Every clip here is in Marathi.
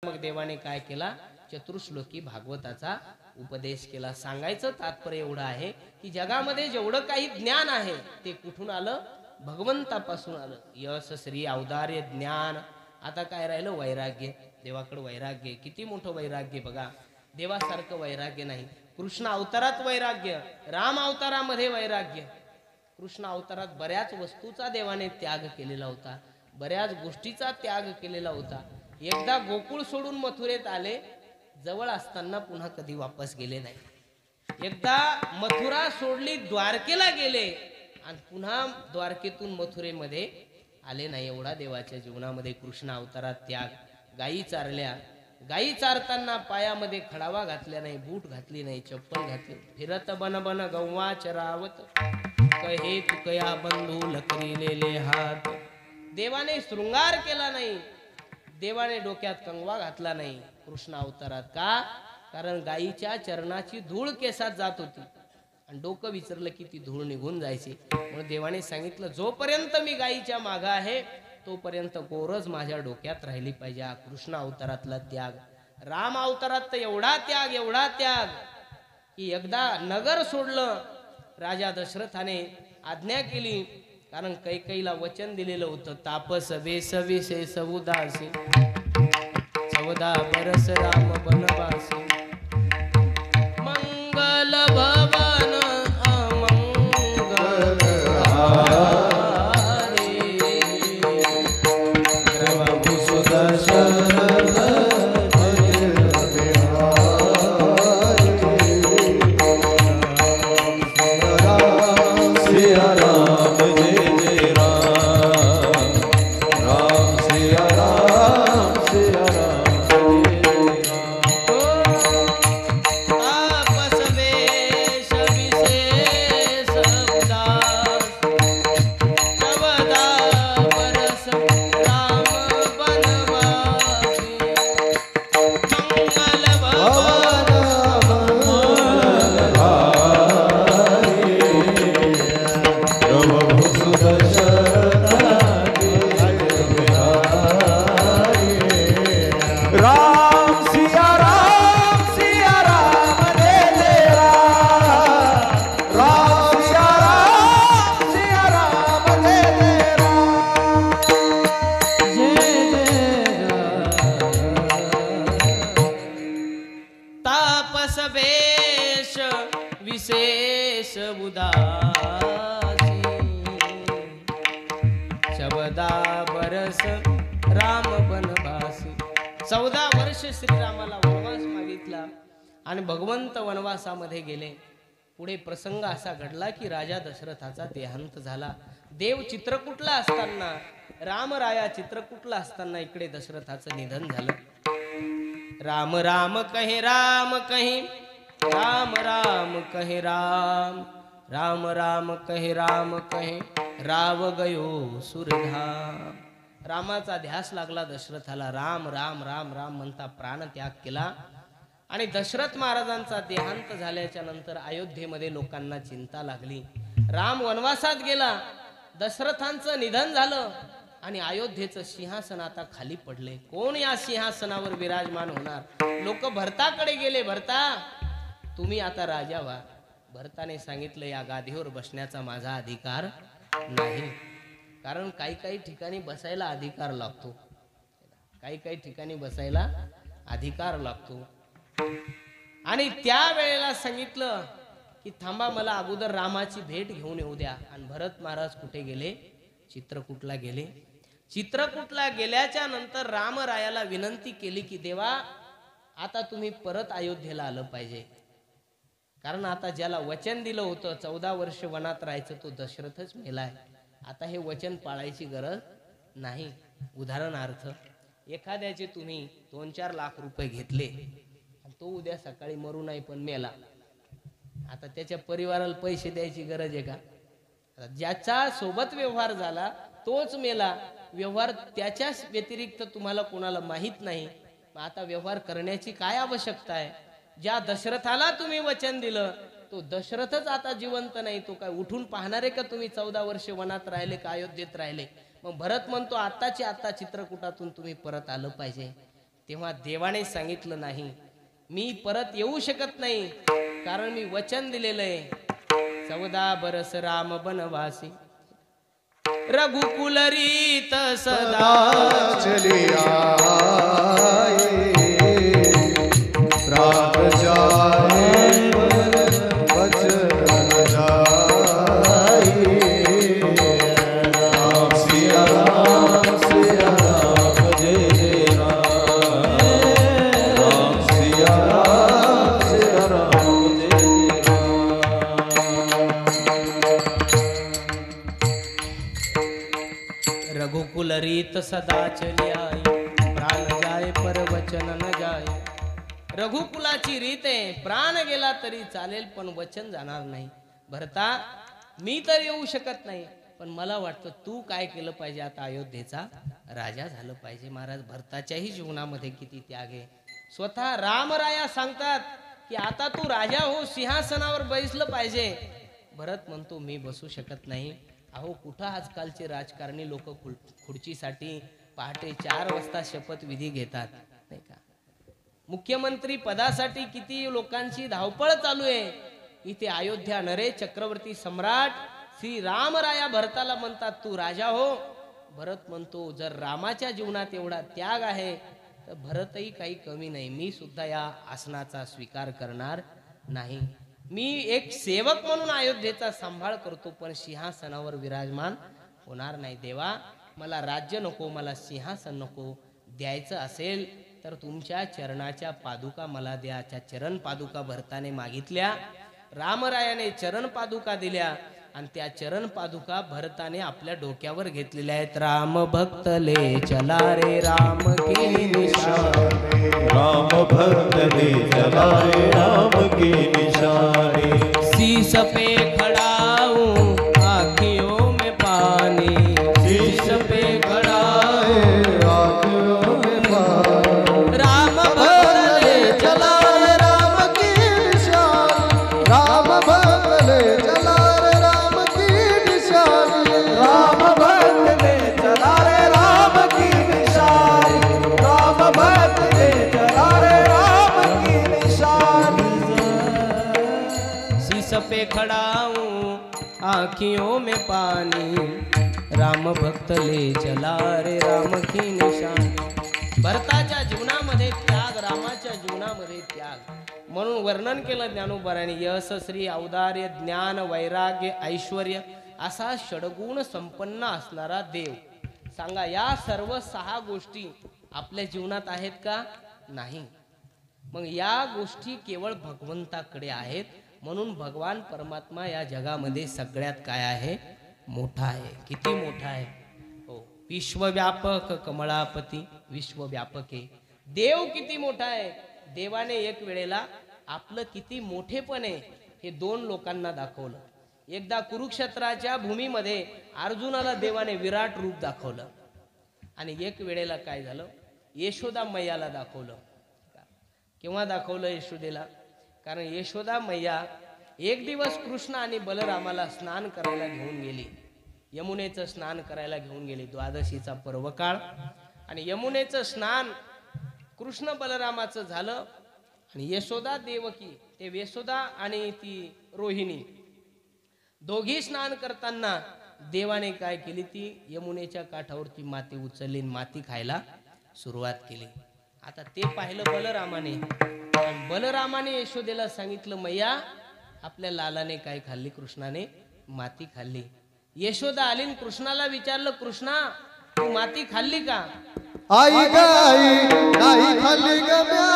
मग देवाने काय केला, चतुर्श्लोकी भागवताचा उपदेश केला। सांगायचं तात्पर्य एवढं आहे की जगामध्ये जेवढं काही ज्ञान आहे ते कुठून आलं, भगवंतापासून आलं। यश श्री औदार्य ज्ञान। आता काय राहिलं, वैराग्य। देवाकडे वैराग्य, किती मोठं वैराग्य बघा। देवासारखं वैराग्य नाही। कृष्ण अवतारात वैराग्य, राम अवतारामध्ये वैराग्य। कृष्ण अवतारात बऱ्याच वस्तूचा देवाने त्याग केलेला होता, बऱ्याच गोष्टीचा त्याग केलेला होता। एकदा गोकुळ सोडून मथुरेत आले, जवळ असताना पुन्हा कधी वापस गेले नाही। एकदा मथुरा सोडली, द्वारकेला गेले आणि पुन्हा द्वारकेतून मथुरेमध्ये आले नाही। एवढा देवाच्या जीवनामध्ये कृष्ण अवतारात त्याग। गायी चारल्या, गायी चारताना पायामध्ये खडावा घातल्या नाही, बूट घातली नाही, चप्पल घातली। फिरत बन बन गौवा चरावत, कहे तुकया बंधू लकरीलेले हात। देवाने शृंगार केला नाही, देवाने डोक्यात कंगवा घातला नाही कृष्ण अवतारात। का? कारण गायीच्या चरणाची धूळ केसात जात होती आणि डोकं विचारलं की ती धूळ निघून जायची। म्हणून देवाने सांगितलं, जोपर्यंत मी गायीच्या मागे आहे तोपर्यंत गोरज माझ्या डोक्यात राहिली पाहिजे। हा कृष्ण अवतारातला त्याग। राम अवतारात तर एवढा त्याग, एवढा त्याग की एकदा नगर सोडलं। राजा दशरथाने आज्ञा केली, कारण कैकेयीला वचन दिलेलं होतं, तापस वेश विशेष उदासी, 14 बरस राम बनवासी। मंगल भवन अमंगल हारे, प्रभु सुदर्शन विशेष उदासी, 14 बरस राम बनवासी। 14 वर्ष श्रीरामाला वनवास मागितला आणि भगवंत वनवासामध्ये गेले। पुढे प्रसंग असा घडला की राजा दशरथाचा देहांत झाला। देव चित्रकूटला असताना, रामराया चित्रकूटला असताना इकडे दशरथाचं निधन झालं। राम राम कहे राम कहे, राम राम कहे राम, राम राम कहे राम कहे, राव गयो सुरधाम। रामाचा ध्यास लागला दशरथाला। राम राम राम राम म्हणता प्राण त्याग केला आणि दशरथ महाराजांचा देहांत झाल्याच्या नंतर अयोध्येमध्ये लोकांना चिंता लागली। राम वनवासात गेला, दशरथांचं निधन झालं आणि अयोध्येचं सिंहासन आता खाली पडले। कोण या सिंहासनावर विराजमान होणार? लोक भरताकडे गेले, भरता तुम्ही आता राजा व्हा। भरताने सांगितलं, या गादीवर बसण्याचा माझा अधिकार नाही, कारण काही काही ठिकाणी बसायला अधिकार लागतो, काही काही ठिकाणी बसायला अधिकार लागतो। आणि त्या वेळेला सांगितलं की थांबा, मला अगोदर रामाची भेट घेऊन येऊ द्या। आणि भरत महाराज कुठे गेले? चित्रकूटला गेले। चित्रकूटला गेल्याच्या नंतर रामरायाला विनंती केली की देवा, आता तुम्ही परत अयोध्येला आलं पाहिजे, कारण आता ज्याला वचन दिलं होतं 14 वर्ष वनात राहायचं तो दशरथच मेलाय। आता हे वचन पाळायची गरज नाही। उदाहरणार्थ, एखाद्याचे तुम्ही 2-4 लाख रुपये घेतले आणि तो उद्या सकाळी मरू नाही पण मेला, आता त्याच्या परिवाराला पैसे द्यायची गरज आहे का? ज्याचा सोबत व्यवहार झाला तोच मेला, व्यवहार त्याच्या व्यतिरिक्त तुम्हाला कोणाला माहित नाही, आता व्यवहार करण्याची काय आवश्यकता आहे? ज्या दशरथाला तुम्ही वचन दिलं तो दशरथच आता जिवंत नाही, तो काय उठून पाहणार आहे का तुम्ही 14 वर्ष वनात राहिले का अयोध्येत राहिले? मग भरत म्हणतो आत्ताची आत्ता चित्रकूटातून तुम्ही परत आलं पाहिजे। तेव्हा देवाने सांगितलं नाही, मी परत येऊ शकत नाही, कारण मी वचन दिलेलं आहे. 14 बरस राम बनवासी, रघुकुल रीत सदा चली आए, प्राण जाए बचन जाए, राम सिया राम जय जय राम, राम सिया राम जय जय राम. रघुकुल रीत सदा चली आई, प्राण जाय पर वचन न जाय. रघुकुलाची रीत आहे, प्राण गेला तरी चालेल पण वचन जाणार नाही. भरता, मी तर येऊ शकत नाही, पण मला वाटतं तू काय केलं पाहिजे, आता अयोध्येचा राजा झालं पाहिजे. महाराज, भरताच्याही जीवनामध्ये किती त्याग आहे. स्वतः रामराया सांगतात की आता तू राजा हो, सिंहासनावर बसलं पाहिजे. भरत म्हणतो मी बसू शकत नाही. अहो, कुठं आजकालचे राजकारणी लोक खुर्चीसाठी पहाटे 4 वाजता शपथविधी घेतात, नाही का? मुख्यमंत्री पदासाठी किती लोकांची धावपळ चालू आहे. इथे अयोध्या नरे चक्रवर्ती सम्राट श्री रामराया भरताला म्हणतात तू राजा हो. भरत म्हणतो जर रामाच्या जीवनात एवढा त्याग आहे तर भरतही काही कमी नाही, मी सुद्धा या आसनाचा स्वीकार करणार नाही. मी एक सेवक म्हणून अयोध्येचा सांभाळ करतो, पण सिंहासनावर विराजमान होणार नाही. देवा, मला राज्य नको, मला सिंहासन नको. द्यायचं असेल तर तुमच्या चरणाच्या पादुका मला द्या. त्या चरण पादुका भरताने मागितल्या, रामरायाने चरण पादुका दिल्या आणि त्या चरण पादुका भरताने आपल्या डोक्यावर घेतलेल्या आहेत. राम भक्तले चला रे राम के निशाने, राम भक्तले चला रे राम के निशाने, शीस पे खड़ा हूँ आँखियों में पानी, शीस पे खड़ा हूँ आँखियों में पानी, राम भक्तले चला रे राम की निशानी, राम भक्तले चला रे राम की निशानी, राम भक्तले चला रे राम की निशानी, राम भक्तले चला रे राम की निशानी, शीस पे खड़ा हूँ आँखियों में पानी, राम भक्त ले चला रे राम की निशानी. भरताच्या जीवनामध्ये त्याग, रामाच्या जीवनामध्ये त्याग. म्हणून वर्णन केलं ज्ञानोबाराने, यश श्री औदार्य ज्ञान वैराग्य ऐश्वर्य असा षडगुण संपन्न असणारा देव. सांगा, या सर्व 6 गोष्टी आपल्या जीवनात आहेत का? नाही. मग या गोष्टी केवळ भगवंताकडे आहेत. म्हणून भगवान परमात्मा या जगामध्ये सगळ्यात काय आहे? मोठा आहे. किती मोठा आहे? हो, विश्वव्यापक कमळापती, विश्वव्यापक आहे. देव किती मोठा आहे? देवाने एक वेळेला आपलं किती मोठेपण आहे हे 2 लोकांना दाखवलं. एकदा कुरुक्षेत्राच्या भूमीमध्ये अर्जुनाला देवाने विराट रूप दाखवलं आणि एक वेळेला काय झालं, यशोदा मैयाला दाखवलं. केव्हा दाखवलं यशोदेला? कारण यशोदा मैया एक दिवस कृष्ण आणि बलरामाला स्नान करायला घेऊन गेली. यमुनेचं स्नान करायला घेऊन गेली. द्वादशीचा पर्व काळ आणि यमुनेचं स्नान कृष्ण बलरामाचं झालं आणि यशोदा देवकी, ते यशोदा आणि ती रोहिणी दोघी स्नान करताना देवाने काय केली, ती यमुनेच्या काठावरती माती उचलली, माती खायला सुरुवात केली. आता ते पाहिलं बलरामाने. बलरामाने यशोदेला सांगितलं, मैया आपल्या लालाने काय खाल्ली? कृष्णाने माती खाल्ली. यशोदा आली कृष्णाला विचारलं, कृष्णा तू माती खाल्ली का? आई गाई नाही खाल्ली ग म्या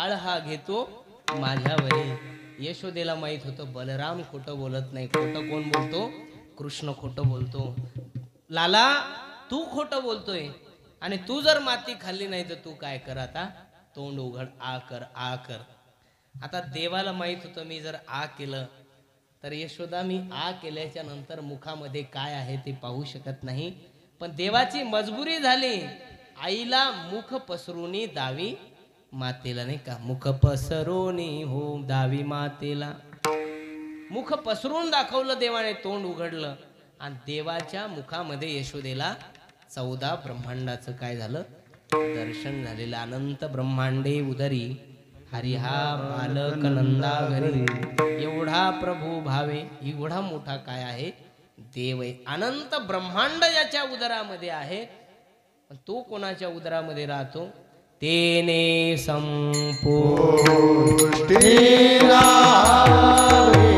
आळ हा घेतो माझ्यावरी. यशोदेला माहित होतं बलराम खोटं बोलत नाही. खोटं कोण बोलतो? कृष्ण खोटं बोलतो. लाला तू खोटं बोलतोय आणि तू जर माती खाल्ली नाही तर तू काय कर, आता तोंड उघड, आ कर, आ कर. आता देवाला माहित होतं मी जर आ केलं तर यशोदा मी आ केल्याच्या नंतर मुखामध्ये काय आहे ते पाहू शकत नाही. पण देवाची मजबुरी झाली. आईला मुख पसरूनी दावी मातेला, नाही का? मुख पसरूनी हो दावी मातेला. मुख पसरून दाखवलं देवाने, तोंड उघडलं आणि देवाच्या मुखामध्ये यशोदेला 14 ब्रह्मांडाचं काय झालं? दर्शन झालेलं. अनंत ब्रह्मांडे उदरी हरिहा बालक नंदा घरी. एवढा प्रभू भावे, एवढा मोठा काय आहे? देव आहे. अनंत ब्रह्मांड याच्या उदरामध्ये आहे. तो कोणाच्या उदरामध्ये राहतो? तेने संपुष्टी राहावे.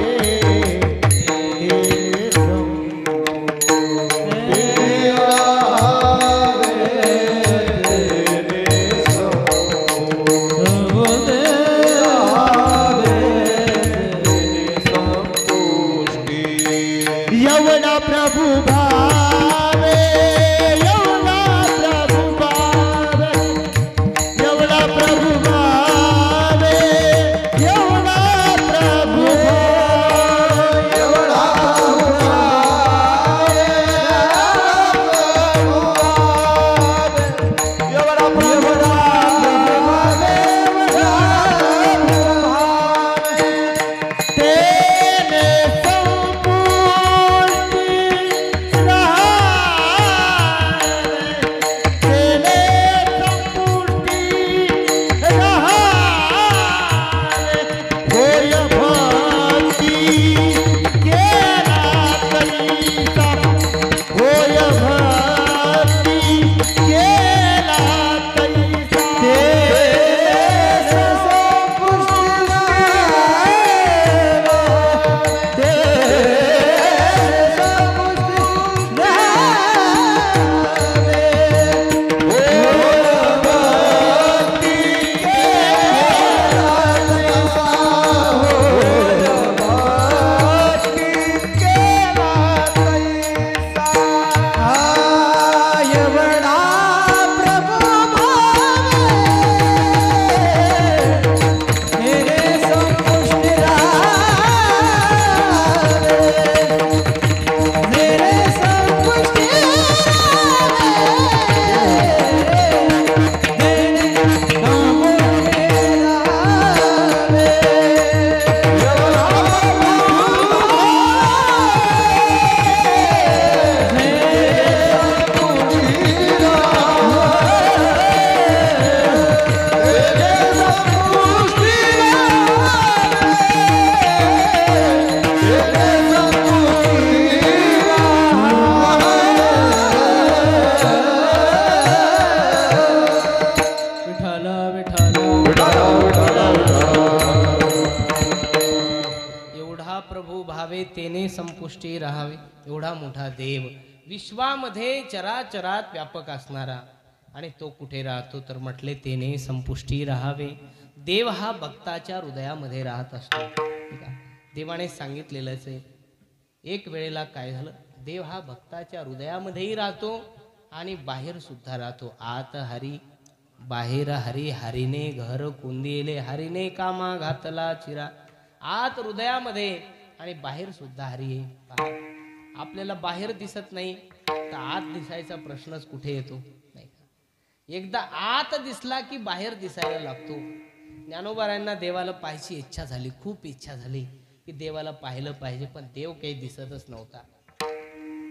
एवढा प्रभु भावे, एवढा प्रभु भावे, एवढा प्रभु भावे, एवढा प्रभु भावे, एवढा तेने संपुष्टी राहावे. एवढा मोठा देव, विश्वामध्ये चराचरात व्यापक असणारा, आणि तो कुठे राहतो तर म्हटले तेने संपुष्टी राहावे. देव हा भक्ताच्या हृदयामध्ये राहत असतो. ठीक आहे, देवाने सांगितलेलंच आहे. एक वेळेला काय झालं, देव हा भक्ताच्या हृदयामध्येही राहतो आणि बाहेर सुद्धा राहतो. आत हरी बाहेर हरी, हरीने घर कुंदिले, हरीने कामा घातला चिरा. आत हृदयामध्ये आणि बाहेर सुद्धा हरी आहे. पहा, आपल्याला बाहेर दिसत नाही तर आत दिसायचा प्रश्नच कुठे येतो, नाही का? एकदा आत दिसला की बाहेर दिसायला लागतो. ज्ञानोबारायांना देवाला पाहायची इच्छा झाली, खूप इच्छा झाली की देवाला पाहिलं पाहिजे, पण देव काही दिसतच नव्हता.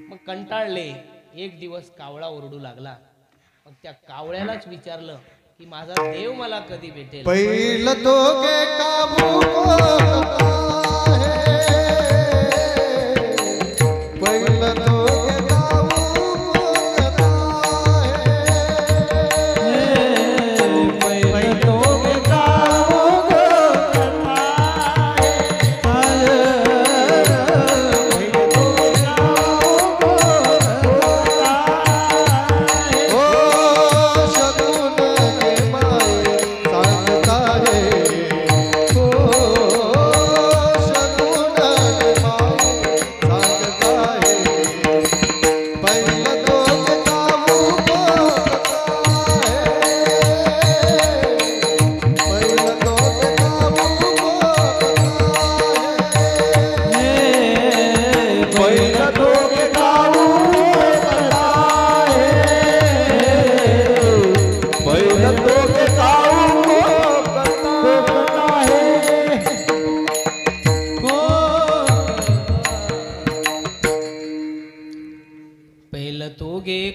मग कंटाळले. एक दिवस कावळा ओरडू लागला. मग त्या कावळ्यालाच विचारलं की माझा देव मला कधी भेटेल. पहिलं तो के काबू को है, पहिलं तो के काबू को है, पहिलं तो के काबू को है, ओ शगुन के माये सांगता है,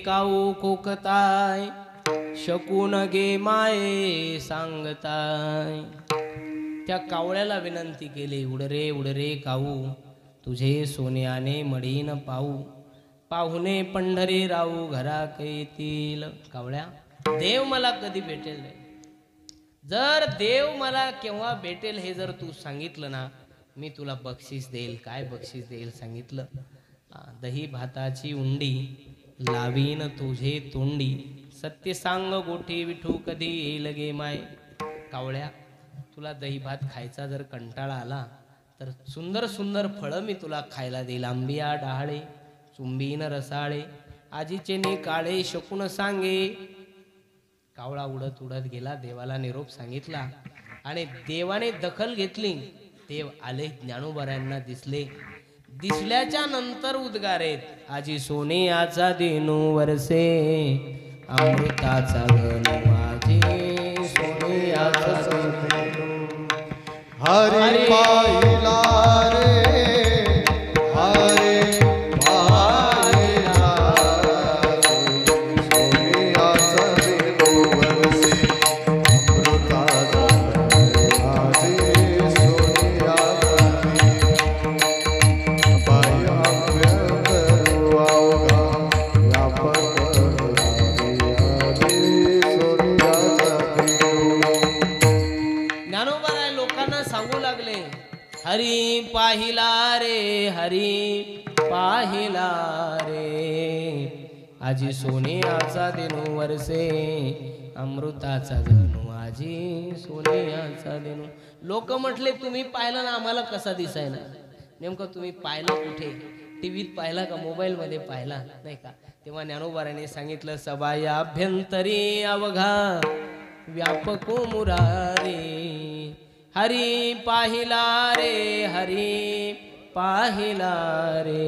काऊ कोकताय शकून गे माये सांगताय. त्या कावळ्याला विनंती केली, उडरे काऊ तुझे सोन्याने मडीन पाऊ, पाहुणे पंढरी राऊ घरा कैतील. कावळ्या, देव मला कधी भेटेल रे? जर देव मला केव्हा भेटेल हे जर तू सांगितलं ना, मी तुला बक्षीस देईल. काय बक्षीस देईल सांगितलं? दही भाताची उंडी लावीन तुझे तोंडी, सत्य सांग गोठी विठू कधी येईल गे माय. कावळ्या, तुला दही भात खायचा जर कंटाळा आला तर सुंदर सुंदर फळं मी तुला खायला देईल. आंबिया डहाळे चुंबीन रसाळे, आजीचे ने काळे शकून सांगे. कावळा उडत उडत गेला, देवाला निरोप सांगितला आणि देवाने दखल घेतली. देव आले, ज्ञानोबारायांना दिसले. दिसल्याच्या नंतर उद्गारेत, आजी सोनियाचा देनू वरसे अमृताचा घन माझे सोनियाचा देनू. हरी पाहिला रे हरी पाहिला, सोनियाचा देनू वरसे अमृताचा घन माझे सोनियाचा देनू. पाया व्यंग वावगा व्यापक सोनियाचा देनू. ज्ञानोबाराय लोकांना सांगू लागले, हरी पाहिला रे हरी पाहिला रे, आजी सोनियाचा देनू वरसे अमृताचा धनू, आजी सोनियाचा देनू. लोक म्हटले, तुम्ही पाहिला ना, आम्हाला कसा दिसायला? नेमकं तुम्ही पाहिला कुठे? टीव्हीत पाहिला का मोबाईल मध्ये पाहिला नाही का? तेव्हा ज्ञानोबाराने सांगितलं, सबाया अभ्यंतरी अवघा व्यापको मुरारी, हरी पाहिला रे हरी पाहिला रे,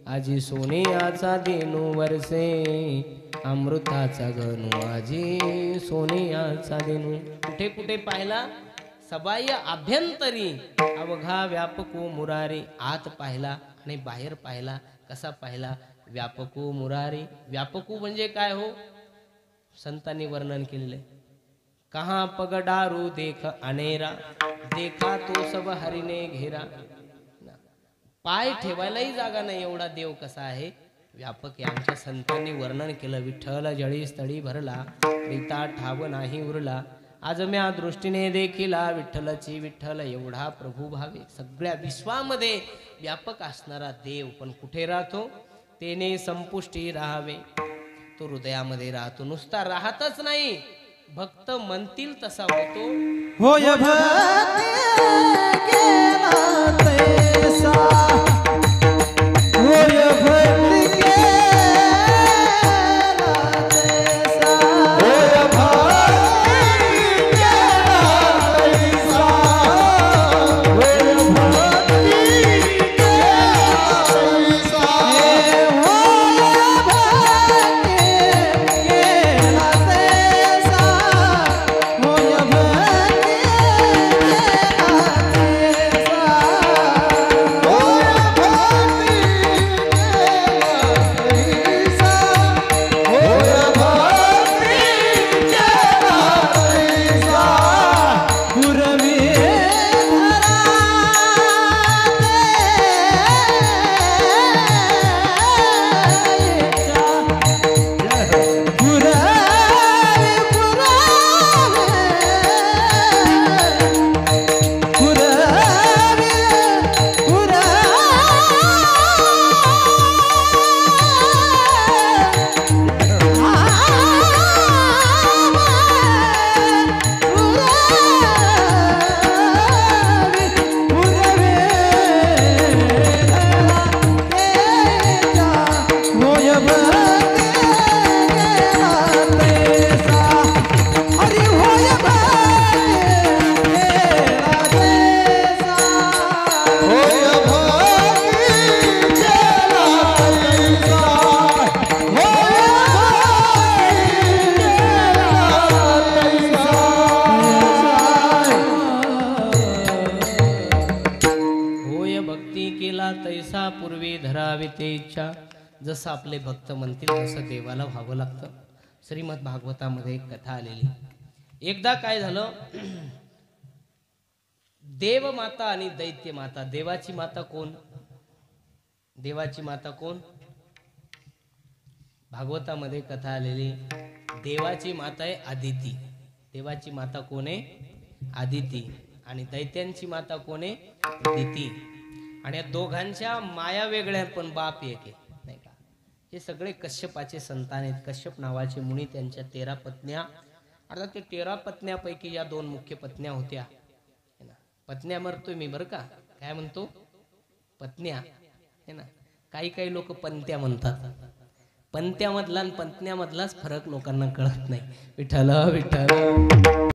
आजी सोनियाचा देनू वरसे अमृताचा घनू, आजी सोनियाचा देनू. कुठे कुठे पाहिला? सबाह्य अभ्यंतरी अवघा व्यापको मुरारी. आत पाहिला आणि बाहेर पाहिला. कसा पाहिला? व्यापको मुरारी. व्यापको म्हणजे काय हो? संतांनी वर्णन केलेले, कहा पगडारू देख अनेरा, देखा तो सब हरिने घेरा. पाय ठेवायलाही जागा नाही एवढा देव कसा आहे? व्यापक आहे. आमच्या संतांनी वर्णन केलं, विठ्ठल जळी स्थळी भरला, रीता ठाव नाही उरला, आज म्या दृष्टीने देखिला, विठ्ठलची विठ्ठल एवढा प्रभू भावे. सगळ्या विश्वामध्ये व्यापक असणारा देव पण कुठे राहतो? तेने संपुष्टी राहावे. तो हृदयामध्ये राहतो. नुसता राहतच नाही, भक्त म्हणतील तसा होतो. होय भक्ती केला तैसा, होय भक्ती केला तैसा, होय भक्ती केला तैसा, होय भक्ती केला तैसा, होय भक्ती केला तैसा, होय भक्ती पूर्वी धरावी ते इच्छा, जसं आपले भक्त म्हणतील तसं देवाला व्हावं लागतं. श्रीमद भागवतामध्ये एक कथा आलेली. एकदा काय झालं, देव माता आणि दैत्य माता. देवाची माता कोण? देवाची माता कोण? भागवतामध्ये कथा आलेली. देवाची माता आहे आदिती. देवाची माता कोण आहे? आदिती. आणि दैत्यांची माता कोण आहे? दिती. आणि या दोघांच्या माया वेगळ्या पण बाप एक आहे, नाही का? हे सगळे कश्यपाचे संतान आहेत. कश्यप नावाचे मुनी, त्यांच्या 13 पत्न्या. अर्थात ते 13 पत्न्यापैकी या 2 मुख्य पत्न्या होत्या. है ना? पत्न्या म्हणतोय मी बरं का, काय म्हणतो? पत्न्या, है ना? काही काही लोक पंत्या म्हणतात. पंत्यामधला आणि पत्न्यामधलाच फरक लोकांना कळत नाही. विठ्ठल विठ्ठल.